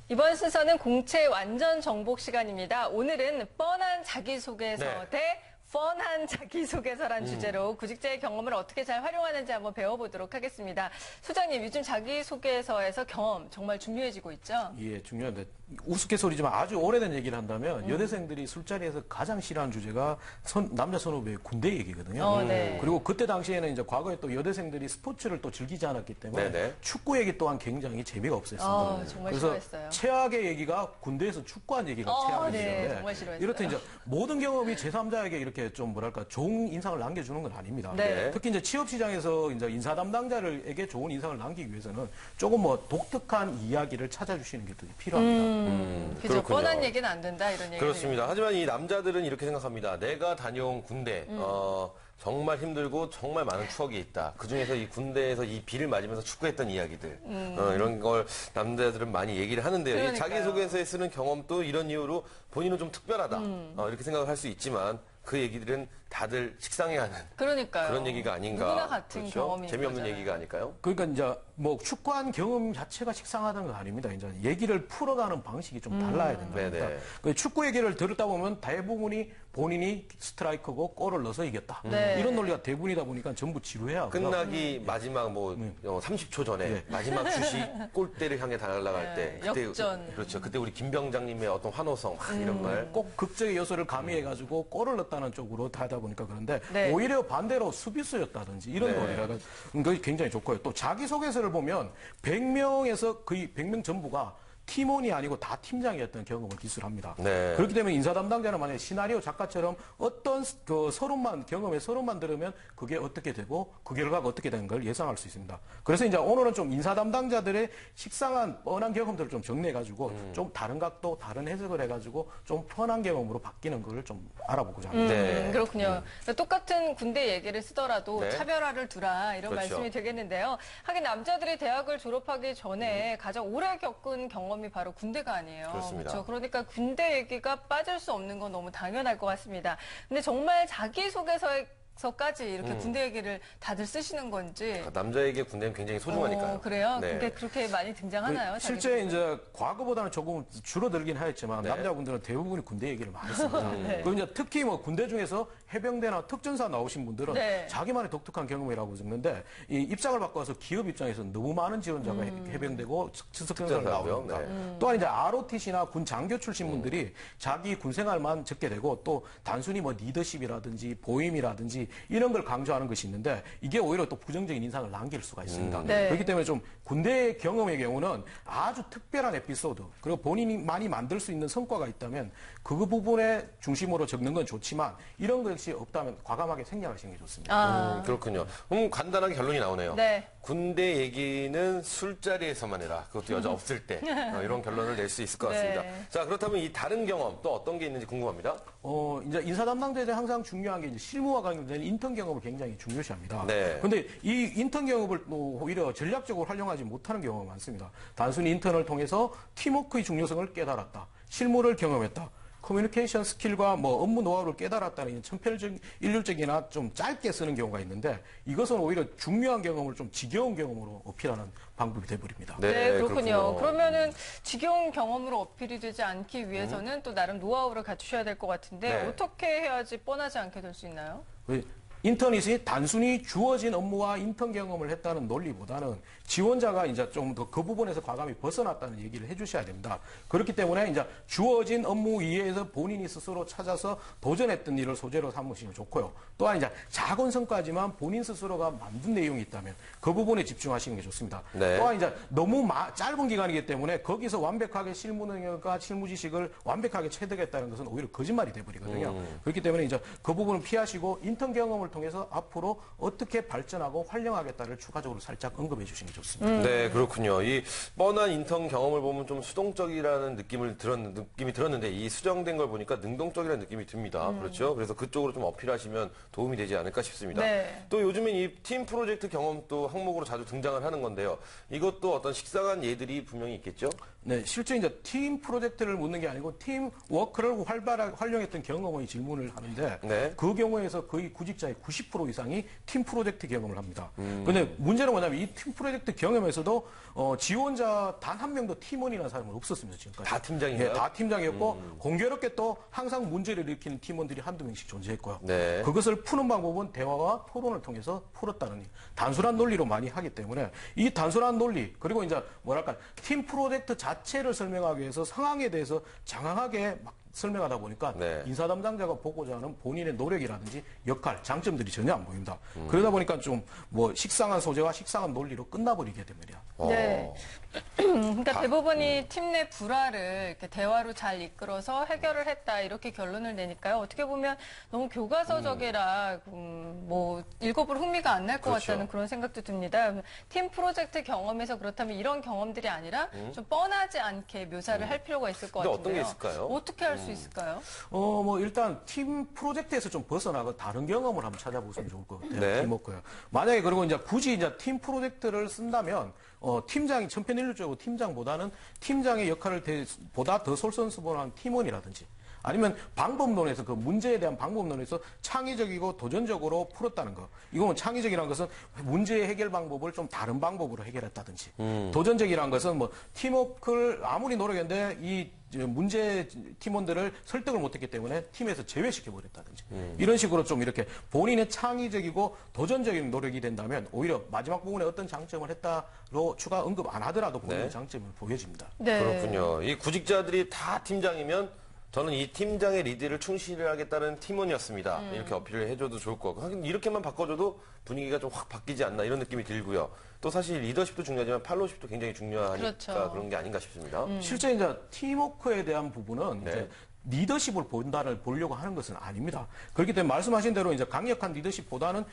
이번 순서는 공채 완전 정복 시간입니다. 오늘은 뻔한 자기소개서 대 뻔한 자기소개서란 주제로 구직자의 경험을 어떻게 잘 활용하는지 한번 배워보도록 하겠습니다. 소장님, 요즘 자기소개서에서 경험 정말 중요해지고 있죠? 예, 중요합니다. 우스갯소리지만 아주 오래된 얘기를 한다면 여대생들이 술자리에서 가장 싫어하는 주제가 남자 선후배의 군대 얘기거든요. 네. 그리고 그때 당시에는 이제 과거에 또 여대생들이 스포츠를 또 즐기지 않았기 때문에 축구 얘기 또한 굉장히 재미가 없었습니다. 정말 그래서 싫어했어요. 최악의 얘기가 군대에서 축구한 얘기가 최악이었는데 네, 정말 싫어했어요. 이렇듯 이제 모든 경험이 제3자에게 이렇게 좀 뭐랄까 좋은 인상을 남겨주는 건 아닙니다. 특히 이제 취업 시장에서 이제 인사 담당자에게 좋은 인상을 남기기 위해서는 조금 뭐 독특한 이야기를 찾아주시는 게 더 필요합니다. 그죠. 뻔한 얘기는 안 된다 이런 얘기. 그렇습니다. 하지만 이 남자들은 이렇게 생각합니다. 내가 다녀온 군대 정말 힘들고 정말 많은 추억이 있다. 그중에서 이 군대에서 이 비를 맞으면서 축구했던 이야기들 이런 걸 남자들은 많이 얘기를 하는데요. 이 자기소개서에 쓰는 경험도 이런 이유로 본인은 좀 특별하다 이렇게 생각을 할 수 있지만 그 얘기들은 다들 식상해하는 그런 얘기가 아닌가. 누구나 같은 경험인 재미없는 거잖아요. 얘기가 아닐까요? 그러니까 이제 뭐 축구한 경험 자체가 식상하다는 건 아닙니다. 이제 얘기를 풀어가는 방식이 좀 달라야 된답니다. 그 축구 얘기를 들었다 보면 대부분이 본인이 스트라이커고 골을 넣어서 이겼다. 이런 논리가 대부분이다 보니까 전부 지루해하고 끝나기 마지막 30초 전에 마지막 슛이 골대를 향해 날아갈 때 그때 역전. 그렇죠. 그때 우리 김병장님의 어떤 환호성 이런 말. 꼭 극적의 요소를 가미해가지고 골을 넣었다는 쪽으로 하다 보니까 그런데 오히려 반대로 수비수였다든지 이런 논리라가 굉장히 좋고요. 또 자기소개서를 보면 100명에서 거의 100명 전부가 팀원이 아니고 다 팀장이었던 경험을 기술합니다. 그렇기 때문에 인사 담당자는 만약에 시나리오 작가처럼 어떤 경험의 서론만 들으면 그게 어떻게 되고 그 결과가 어떻게 되는 걸 예상할 수 있습니다. 그래서 이제 오늘은 좀 인사 담당자들의 식상한 뻔한 경험들을 좀 정리해가지고 좀 다른 각도, 다른 해석을 해가지고 좀 편한 경험으로 바뀌는 걸 좀 알아보고자 합니다. 그렇군요. 똑같은 군대 얘기를 쓰더라도 차별화를 두라 이런 말씀이 되겠는데요. 하긴 남자들이 대학을 졸업하기 전에 가장 오래 겪은 경험이 바로 군대가 아니에요. 그렇습니다. 그렇죠? 그러니까 군대 얘기가 빠질 수 없는 건 너무 당연할 것 같습니다. 근데 정말 자기소개서까지 이렇게 군대 얘기를 다들 쓰시는 건지. 남자에게 군대는 굉장히 소중하니까요. 그래요? 그게 그렇게 많이 등장하나요? 실제 이제 과거보다는 조금 줄어들긴 하였지만 남자분들은 대부분이 군대 얘기를 많이 씁니다. 그리고 이제 특히 뭐 군대 중에서 해병대나 특전사 나오신 분들은 자기만의 독특한 경험이라고 적는데 이 입장을 바꿔서 기업 입장에서 너무 많은 지원자가 해병대고 특전사를 나오니까 또한 이제 ROTC나 군 장교 출신 분들이 자기 군 생활만 적게 되고 또 단순히 뭐 리더십이라든지 보임이라든지 이런 걸 강조하는 것이 있는데 이게 오히려 또 부정적인 인상을 남길 수가 있습니다. 그렇기 때문에 좀 군대 경험의 경우는 아주 특별한 에피소드 그리고 본인이 많이 만들 수 있는 성과가 있다면 그 부분에 중심으로 적는 건 좋지만 이런 것이 없다면 과감하게 생략하시는 게 좋습니다. 그렇군요. 그럼 간단하게 결론이 나오네요. 군대 얘기는 술자리에서만 해라. 그것도 여자 없을 때. 이런 결론을 낼 수 있을 것 같습니다. 자, 그렇다면 이 다른 경험 또 어떤 게 있는지 궁금합니다. 이제 인사 담당자들이 항상 중요한 게 이제 실무와 관련된 인턴 경험을 굉장히 중요시합니다. 그런데 이 인턴 경험을 또 오히려 전략적으로 활용하지 못하는 경우가 많습니다. 단순히 인턴을 통해서 팀워크의 중요성을 깨달았다. 실무를 경험했다. 커뮤니케이션 스킬과 뭐 업무 노하우를 깨달았다는 일률적이나 좀 짧게 쓰는 경우가 있는데 이것은 오히려 중요한 경험을 좀 지겨운 경험으로 어필하는 방법이 돼버립니다. 그렇군요. 그러면은 지겨운 경험으로 어필이 되지 않기 위해서는 또 나름 노하우를 갖추셔야 될 것 같은데 어떻게 해야지 뻔하지 않게 될 수 있나요? 인턴이 단순히 주어진 업무와 인턴 경험을 했다는 논리보다는 지원자가 이제 좀 더 그 부분에서 과감히 벗어났다는 얘기를 해주셔야 됩니다. 그렇기 때문에 이제 주어진 업무 이외에서 본인이 스스로 찾아서 도전했던 일을 소재로 삼으시면 좋고요. 또한 이제 작은 성과지만 본인 스스로가 만든 내용이 있다면 그 부분에 집중하시는 게 좋습니다. 또한 이제 너무 짧은 기간이기 때문에 거기서 완벽하게 실무 능력과 실무 지식을 완벽하게 체득했다는 것은 오히려 거짓말이 돼버리거든요. 그렇기 때문에 이제 그 부분을 피하시고 인턴 경험을 통해서 앞으로 어떻게 발전하고 활용하겠다를 추가적으로 살짝 언급해 주시는 게 좋습니다. 좋습니다. 네, 그렇군요. 이 뻔한 인턴 경험을 보면 좀 수동적이라는 느낌이 들었는데 이 수정된 걸 보니까 능동적이라는 느낌이 듭니다. 그렇죠? 그래서 그쪽으로 좀 어필하시면 도움이 되지 않을까 싶습니다. 네. 또 요즘엔 이 팀 프로젝트 경험도 항목으로 자주 등장을 하는 건데요. 이것도 어떤 식상한 예들이 분명히 있겠죠? 네, 실제 이제 팀 프로젝트를 묻는 게 아니고 팀 워크를 활발하게 활용했던 경험의 질문을 하는데 네. 그 경우에서 거의 구직자의 90% 이상이 팀 프로젝트 경험을 합니다. 그런데 문제는 뭐냐면 이 팀 프로젝트 경험에서도 지원자 단 한 명도 팀원이라는 사람은 없었습니다, 지금까지. 다 팀장인가요? 네, 다 팀장이었고 공교롭게 또 항상 문제를 일으키는 팀원들이 한두 명씩 존재했고요. 네. 그것을 푸는 방법은 대화와 토론을 통해서 풀었다는 단순한 논리로 많이 하기 때문에 이 단순한 논리 그리고 이제 뭐랄까 팀 프로젝트 자체를 설명하기 위해서 상황에 대해서 장황하게 막 설명하다 보니까 네. 인사 담당자가 보고자 하는 본인의 노력이라든지 역할, 장점들이 전혀 안 보입니다. 그러다 보니까 좀 뭐 식상한 소재와 식상한 논리로 끝나버리게 됩니다. 네. 그러니까 대부분이 팀 내 불화를 이렇게 대화로 잘 이끌어서 해결을 했다 이렇게 결론을 내니까요. 어떻게 보면 너무 교과서적이라 뭐 읽어볼 흥미가 안 날 것 그렇죠. 같다는 그런 생각도 듭니다. 팀 프로젝트 경험에서 그렇다면 이런 경험들이 아니라 좀 뻔하지 않게 묘사를 할 필요가 있을 것 근데 같은데요. 어떤 게 있을까요? 어떻게 할 수 있을까요? 뭐 일단 팀 프로젝트에서 좀 벗어나고 다른 경험을 한번 찾아보시면 좋을 것 같아요. 네. 팀워크요. 만약에 그리고 이제 굳이 이제 팀 프로젝트를 쓴다면 팀장이 천편일률적으로 팀장보다는 팀장의 역할을 보다 더 솔선수범한 팀원이라든지 아니면 방법론에서 그 문제에 대한 방법론에서 창의적이고 도전적으로 풀었다는 거. 이건 창의적이라는 것은 문제의 해결 방법을 좀 다른 방법으로 해결했다든지. 도전적이라는 것은 뭐 팀워크를 아무리 노력했는데 이 문제 팀원들을 설득을 못했기 때문에 팀에서 제외시켜버렸다든지. 이런 식으로 좀 이렇게 본인의 창의적이고 도전적인 노력이 된다면 오히려 마지막 부분에 어떤 장점을 했다로 추가 언급 안 하더라도 본인의 네. 장점을 보여집니다. 네. 그렇군요. 이 구직자들이 다 팀장이면 저는 이 팀장의 리드를 충실하겠다는 팀원이었습니다. 이렇게 어필을 해줘도 좋을 것 같고 하긴 이렇게만 바꿔줘도 분위기가 좀 확 바뀌지 않나 이런 느낌이 들고요. 또 사실 리더십도 중요하지만 팔로우십도 굉장히 중요하니까 그렇죠. 그런 게 아닌가 싶습니다. 실제 이제 팀워크에 대한 부분은 네. 이제 리더십을 보려고 하는 것은 아닙니다. 그렇기 때문에 말씀하신 대로 이제 강력한 리더십보다는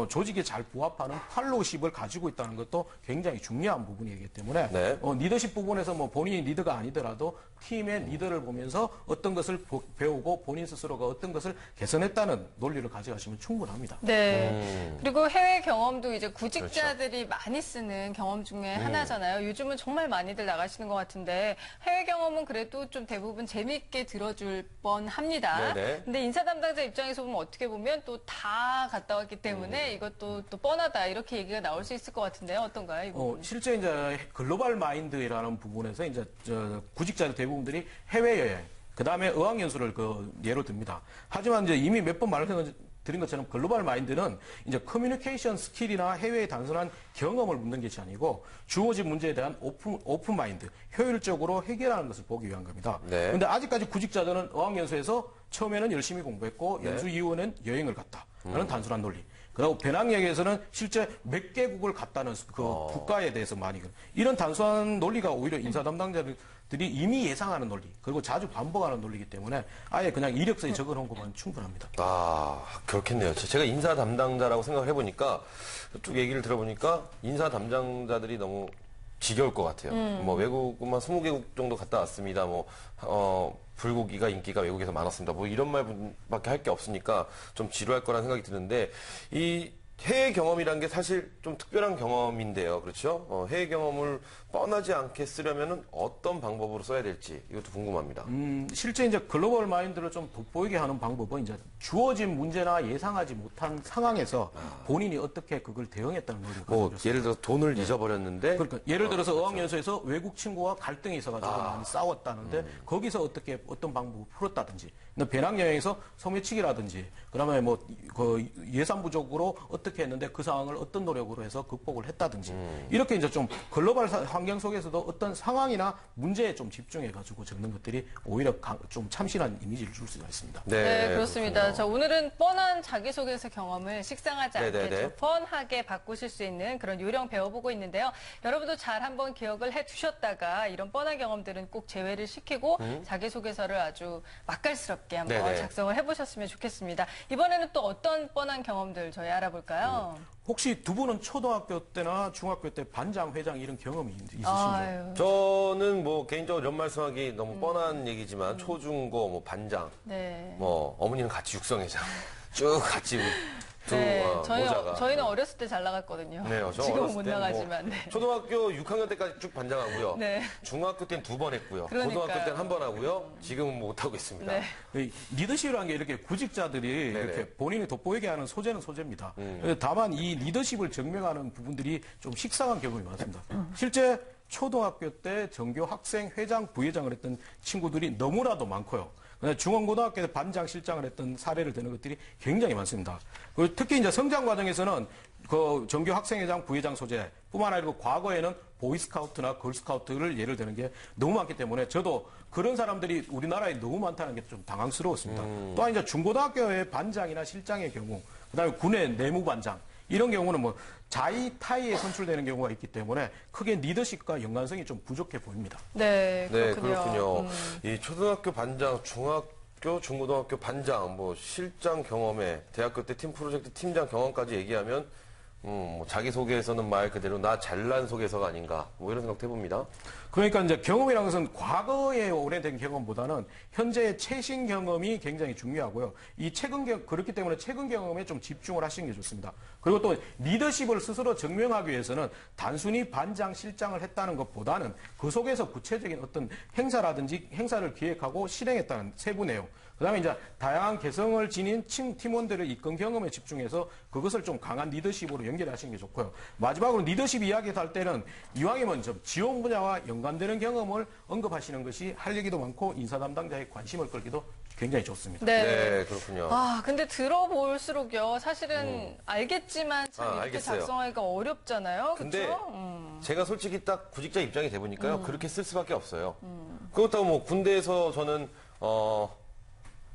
조직에 잘 부합하는 팔로우십을 가지고 있다는 것도 굉장히 중요한 부분이기 때문에 네. 리더십 부분에서 뭐 본인이 리더가 아니더라도 팀의 리더를 보면서 어떤 것을 배우고 본인 스스로가 어떤 것을 개선했다는 논리를 가져가시면 충분합니다. 네. 그리고 해외 경험도 이제 구직자들이 많이 쓰는 경험 중에 하나잖아요. 요즘은 정말 많이들 나가시는 것 같은데 해외 경험은 그래도 좀 대부분 재미있게 들어줄 뻔합니다. 네네. 근데 인사 담당자 입장에서 보면 어떻게 보면 또 다 갔다 왔기 때문에 이것도 또 뻔하다 이렇게 얘기가 나올 수 있을 것 같은데요. 어떤가요? 이 부분? 실제 이제 글로벌 마인드라는 부분에서 이제 구직자들 대부분들이 해외여행, 그 다음에 어학연수를 예로 듭니다. 하지만 이제 이미 몇 번 말씀드린 것처럼 글로벌 마인드는 이제 커뮤니케이션 스킬이나 해외의 단순한 경험을 묻는 것이 아니고 주어진 문제에 대한 오픈 마인드, 효율적으로 해결하는 것을 보기 위한 겁니다. 네. 그런데 아직까지 구직자들은 어학연수에서 처음에는 열심히 공부했고 네. 연수 이후에는 여행을 갔다. 라는 단순한 논리. 그리고 배낭여행에서는 실제 몇 개국을 갔다는 그 국가에 대해서 많이 이런 단순한 논리가 오히려 인사 담당자들이 이미 예상하는 논리 그리고 자주 반복하는 논리이기 때문에 아예 그냥 이력서에 적어놓은 것만 충분합니다. 아, 그렇겠네요. 제가 인사 담당자라고 생각을 해보니까 쭉 얘기를 들어보니까 인사 담당자들이 너무 지겨울 것 같아요. 뭐 외국만 20개국 정도 갔다 왔습니다. 불고기가 인기가 외국에서 많았습니다. 뭐 이런 말밖에 할 게 없으니까 좀 지루할 거라는 생각이 드는데 이 해외 경험이라는 게 사실 좀 특별한 경험인데요. 그렇죠? 해외 경험을 뻔하지 않게 쓰려면 어떤 방법으로 써야 될지 이것도 궁금합니다. 실제 이제 글로벌 마인드를 좀 돋보이게 하는 방법은 이제 주어진 문제나 예상하지 못한 상황에서 본인이 어떻게 그걸 대응했다는 논리를 가지고 예를 들어서 돈을 잊어버렸는데 그러니까 예를 들어서 어학연수에서 외국 친구와 갈등이 있어가지고 많이 싸웠다는데 거기서 어떤 방법을 풀었다든지 배낭여행에서 소매치기라든지 그다음에 그 예산 부족으로 어떻게 했는데 그 상황을 어떤 노력으로 해서 극복을 했다든지 이렇게 이제 좀 글로벌 환경 속에서도 어떤 상황이나 문제에 좀 집중해가지고 적는 것들이 오히려 좀 참신한 이미지를 줄 수가 있습니다. 네, 그렇습니다. 자, 오늘은 뻔한 자기소개서 경험을 식상하지 않게 네네네. 좀 펀하게 바꾸실 수 있는 그런 요령 배워보고 있는데요. 여러분도 잘 한번 기억을 해두셨다가 이런 뻔한 경험들은 꼭 제외를 시키고 자기소개서를 아주 맛깔스럽게 한번 네네. 작성을 해보셨으면 좋겠습니다. 이번에는 또 어떤 뻔한 경험들 저희 알아볼까요? 있을까요? 혹시 두 분은 초등학교 때나 중학교 때 반장, 회장 이런 경험이 있으신가요? 아유. 저는 뭐 개인적으로 이런 말씀하기 너무 뻔한 얘기지만 초중고 뭐 반장, 네. 뭐 어머니는 같이 육성회장 쭉 같이 네, 모자가. 저희는 어렸을 때 잘 나갔거든요. 네, 저 지금은 어렸을 못 때 나가지만. 네. 초등학교 6학년 때까지 쭉 반장하고요. 네. 중학교 때는 2번 했고요. 그러니까요. 고등학교 때는 한 번 하고요. 지금은 못 하고 있습니다. 네. 이 리더십이라는 게 이렇게 구직자들이 네네. 이렇게 본인이 돋보이게 하는 소재는 소재입니다. 다만 이 리더십을 증명하는 부분들이 좀 식상한 경우가 많습니다. 실제 초등학교 때 전교 학생 회장, 부회장을 했던 친구들이 너무나도 많고요. 중원고등학교 때 반장 실장을 했던 사례를 드는 것들이 굉장히 많습니다. 그리고 특히 이제 성장 과정에서는 그 전교 학생회장, 부회장 소재뿐만 아니고 과거에는 보이스카우트나 걸스카우트를 예를 드는 게 너무 많기 때문에 저도 그런 사람들이 우리나라에 너무 많다는 게 좀 당황스러웠습니다. 또한 이제 중고등학교의 반장이나 실장의 경우, 그다음에 군의 내무반장 이런 경우는 뭐 자의 타의에 선출되는 경우가 있기 때문에 크게 리더십과 연관성이 좀 부족해 보입니다. 네, 네, 그렇군요. 그렇군요. 이 초등학교 반장, 중학교, 중고등학교 반장, 뭐 실장 경험에 대학교 때 팀 프로젝트 팀장 경험까지 얘기하면 뭐 자기소개에서는 말 그대로 나 잘난 소개서가 아닌가 뭐 이런 생각도 해봅니다. 그러니까 이제 경험이라는 것은 과거의 오래된 경험보다는 현재의 최신 경험이 굉장히 중요하고요. 이 그렇기 때문에 최근 경험에 좀 집중을 하시는 게 좋습니다. 그리고 또 리더십을 스스로 증명하기 위해서는 단순히 반장, 실장을 했다는 것보다는 그 속에서 구체적인 어떤 행사라든지 행사를 기획하고 실행했다는 세부 내용. 그다음에 이제 다양한 개성을 지닌 팀원들의 이끌 경험에 집중해서 그것을 좀 강한 리더십으로 연결하시는 게 좋고요. 마지막으로 리더십 이야기를 할 때는 이왕이면 좀 지원 분야와 연관되는 경험을 언급하시는 것이 할 얘기도 많고 인사 담당자의 관심을 끌기도 굉장히 좋습니다. 네. 네, 그렇군요. 아, 근데 들어볼수록요. 사실은 알겠지만 참 이렇게 알겠어요. 작성하기가 어렵잖아요. 근데 그렇죠? 제가 솔직히 딱 구직자 입장이 돼 보니까요. 그렇게 쓸 수밖에 없어요. 그렇다고 뭐 군대에서 저는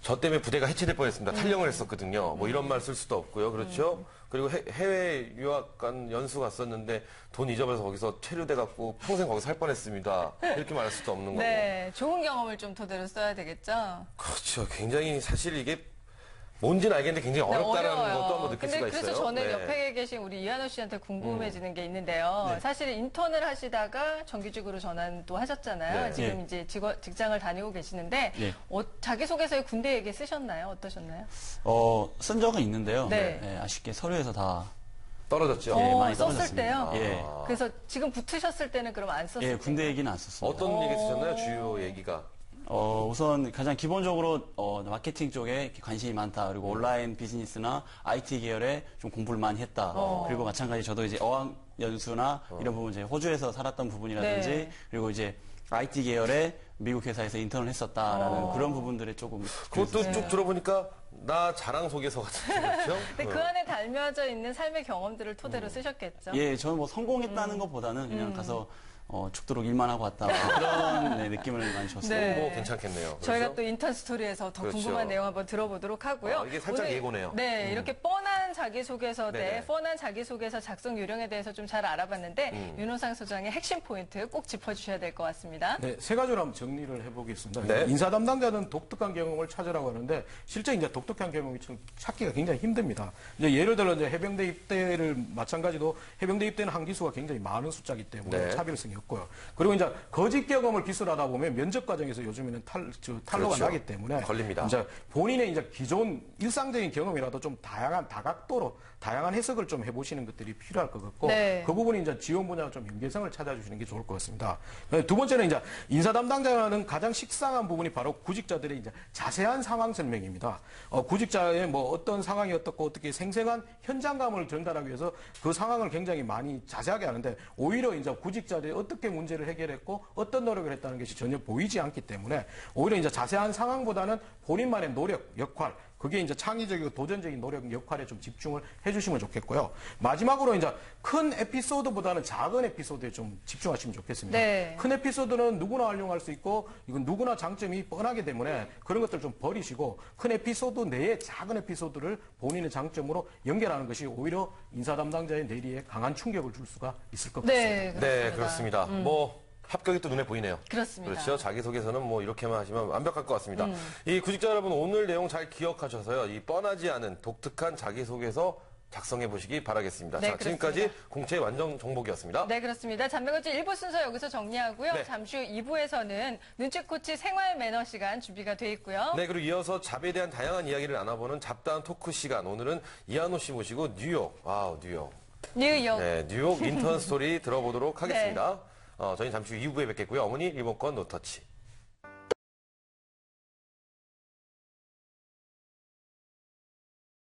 저 때문에 부대가 해체될 뻔했습니다. 탈영을 했었거든요. 뭐 이런 말 쓸 수도 없고요. 그렇죠? 그리고 해외 유학 간 연수 갔었는데 돈 잊어버려서 거기서 체류돼 갖고 평생 거기서 살 뻔했습니다. 이렇게 말할 수도 없는 거고. 네, 좋은 경험을 좀 토대로 써야 되겠죠. 그렇죠. 굉장히 사실 이게 뭔지는 알겠는데 굉장히 네, 어렵다라는 어려워요. 것도 한번 느낄 수가 있어요. 그래서 저는 네. 옆에 계신 우리 이한호 씨한테 궁금해지는 게 있는데요. 사실 인턴을 하시다가 정규직으로 전환도 하셨잖아요. 네. 지금 이제 직장을 다니고 계시는데 네. 자기소개서에 군대 얘기 쓰셨나요? 어떠셨나요? 쓴 적은 있는데요. 네. 네, 아쉽게 서류에서 다 떨어졌죠. 예, 많이 썼을 떨어졌습니다. 때요? 예. 그래서 지금 붙으셨을 때는 그럼 안 썼어요? 예, 군대 얘기는 안 썼습니다. 어떤 얘기 쓰셨나요? 주요 얘기가. 우선 가장 기본적으로 마케팅 쪽에 관심이 많다. 그리고 온라인 비즈니스나 IT 계열에 좀 공부를 많이 했다. 그리고 마찬가지 저도 이제 어학연수나 이런 부분 이제 호주에서 살았던 부분이라든지 네. 그리고 이제 IT 계열에 미국 회사에서 인턴을 했었다라는 그런 부분들에 조금 그것도 쭉 들어보니까 나 자랑 소개서 같은 그렇죠? 근데 그 안에 달며져 있는 삶의 경험들을 토대로 쓰셨겠죠? 예, 저는 뭐 성공했다는 것보다는 그냥 가서 죽도록 일만 하고 왔다. 그런 네, 느낌을 많이 줬어요. 네. 뭐 괜찮겠네요. 저희가 그렇죠? 또 인턴 스토리에서 더 그렇죠. 궁금한 내용 한번 들어보도록 하고요. 이게 살짝 오늘, 예고네요. 네, 이렇게 뻔한 자기소개서 대 네네. 뻔한 자기소개서 작성 요령에 대해서 좀 잘 알아봤는데 윤호상 소장의 핵심 포인트 꼭 짚어주셔야 될 것 같습니다. 네, 세 가지로 한번 정리를 해보겠습니다. 네. 인사 담당자는 독특한 경험을 찾으라고 하는데 실제 이제 독특한 경험이 좀 찾기가 굉장히 힘듭니다. 이제 예를 들어 이제 해병대 입대를 마찬가지로 해병대 입대는 한 기수가 굉장히 많은 숫자이기 때문에 네. 차별성이 없고요. 그리고 이제 거짓 경험을 기술하다 보면 면접 과정에서 요즘에는 탈로가 그렇죠. 나기 때문에 걸립니다. 이제 본인의 이제 기존 일상적인 경험이라도 좀 다양한 다각도로 다양한 해석을 좀 해보시는 것들이 필요할 것 같고 네. 그 부분이 이제 지원 분야와 좀 연계성을 찾아주시는 게 좋을 것 같습니다. 두 번째는 이제 인사 담당자는 가장 식상한 부분이 바로 구직자들의 이제 자세한 상황 설명입니다. 구직자의 뭐 어떤 상황이 어떻고 어떻게 생생한 현장감을 전달하기 위해서 그 상황을 굉장히 많이 자세하게 하는데 오히려 이제 구직자들이 어떻게 문제를 해결했고 어떤 노력을 했다는 것이 전혀 보이지 않기 때문에 오히려 이제 자세한 상황보다는 본인만의 노력, 역할 그게 이제 창의적이고 도전적인 노력 역할에 좀 집중을 해주시면 좋겠고요. 마지막으로 이제 큰 에피소드보다는 작은 에피소드에 좀 집중하시면 좋겠습니다. 네. 큰 에피소드는 누구나 활용할 수 있고 이건 누구나 장점이 뻔하기 때문에 그런 것들 좀 버리시고 큰 에피소드 내에 작은 에피소드를 본인의 장점으로 연결하는 것이 오히려 인사 담당자의 뇌리에 강한 충격을 줄 수가 있을 것 같습니다. 네, 그렇습니다. 네, 그렇습니다. 뭐 합격이 또 눈에 보이네요. 그렇습니다. 그렇죠. 자기소개서는 뭐 이렇게만 하시면 완벽할 것 같습니다. 이 구직자 여러분 오늘 내용 잘 기억하셔서요. 이 뻔하지 않은 독특한 자기소개서 작성해 보시기 바라겠습니다. 네, 자, 지금까지 공채 완전 정복이었습니다. 네, 그렇습니다. 잔매거진 1부 순서 여기서 정리하고요. 네. 잠시 후 2부에서는 눈치 코치 생활 매너 시간 준비가 돼 있고요. 네, 그리고 이어서 잡에 대한 다양한 이야기를 나눠보는 잡다한 토크 시간. 오늘은 이한호 씨 모시고 뉴욕. 와우, 뉴욕. 뉴욕. 네, 뉴욕 인턴 스토리 들어보도록 하겠습니다. 저희는 잠시 후 2부에 뵙겠고요. 어머니 리모컨 노터치.